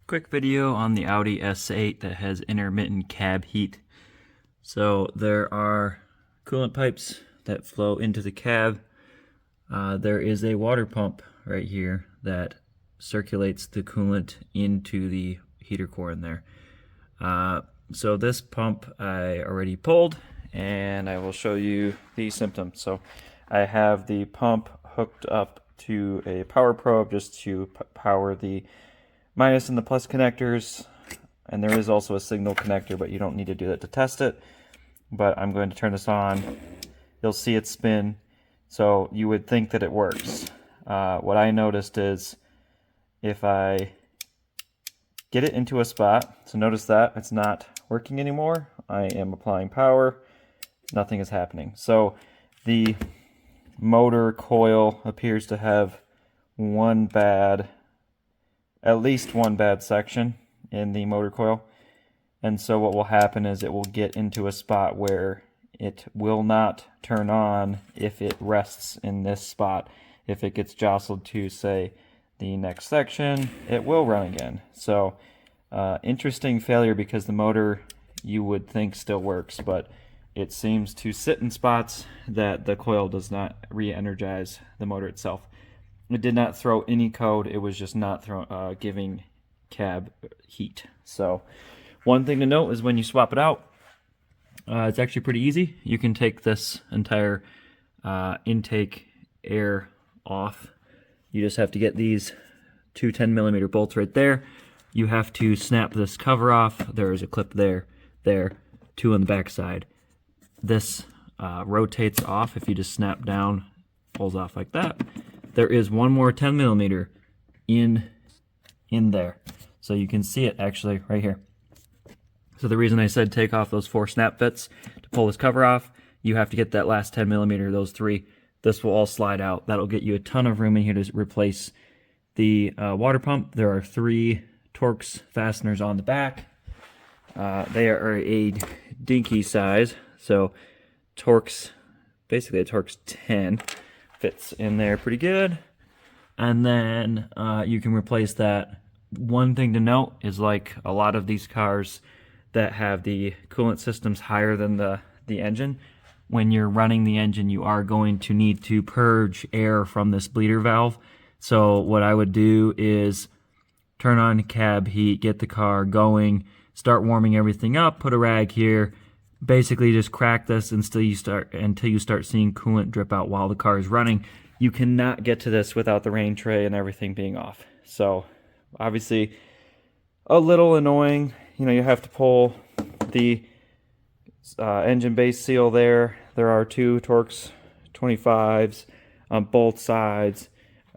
Quick video on the Audi S8 that has intermittent cab heat. So there are coolant pipes that flow into the cab. There is a water pump right here that circulates the coolant into the heater core in there. So this pump I already pulled, and I will show you the symptoms. So I have the pump hooked up to a power probe just to power the minus and the plus connectors, and there is also a signal connector, but you don't need to do that to test it. But I'm going to turn this on. You'll see it spin, so you would think that it works. What I noticed is if I get it into a spot, so notice that it's not working anymore. I am applying power, nothing is happening. So the motor coil appears to have at least one bad section in the motor coil. And so what will happen is it will get into a spot where it will not turn on if it rests in this spot. If it gets jostled to, say, the next section, it will run again. So interesting failure, because the motor, you would think, still works, but it seems to sit in spots that the coil does not re-energize the motor itself. It did not throw any code. It was just not giving cab heat. So one thing to note is when you swap it out, it's actually pretty easy. You can take this entire intake air off. You just have to get these two 10mm bolts right there. You have to snap this cover off. There is a clip there, two on the back side. This rotates off if you just snap down, pulls off like that. There is one more 10mm in there. So you can see it actually right here. So the reason I said take off those 4 snap fits to pull this cover off, you have to get that last 10mm, those 3. This will all slide out. That'll get you a ton of room in here to replace the water pump. There are 3 Torx fasteners on the back. They are a dinky size, so Torx, basically a Torx 10, fits in there pretty good. And then you can replace that. One thing to note is, like a lot of these cars that have the coolant systems higher than the engine, when you're running the engine, you are going to need to purge air from this bleeder valve. So what I would do is turn on cab heat, get the car going, start warming everything up, put a rag here, basically just crack this until you start seeing coolant drip out while the car is running. You cannot get to this without the rain tray and everything being off. So obviously a little annoying. You know, you have to pull the engine base seal there. There are 2 Torx 25s on both sides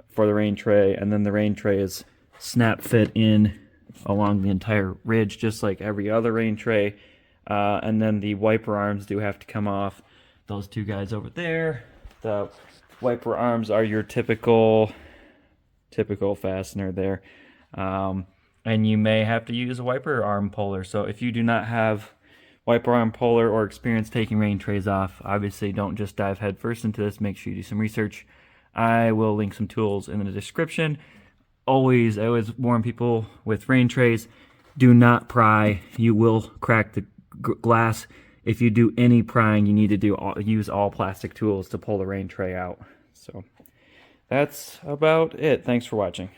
for the rain tray, and then the rain tray is snap fit in along the entire ridge just like every other rain tray. And then the wiper arms do have to come off. Those 2 guys over there, the wiper arms are your typical fastener there. And you may have to use a wiper arm puller. So if you do not have wiper arm puller or experience taking rain trays off, obviously don't just dive headfirst into this. Make sure you do some research. I will link some tools in the description. I always warn people with rain trays, do not pry. You will crack the glass. If you do any prying, you need to use all plastic tools to pull the rain tray out. So that's about it. Thanks for watching.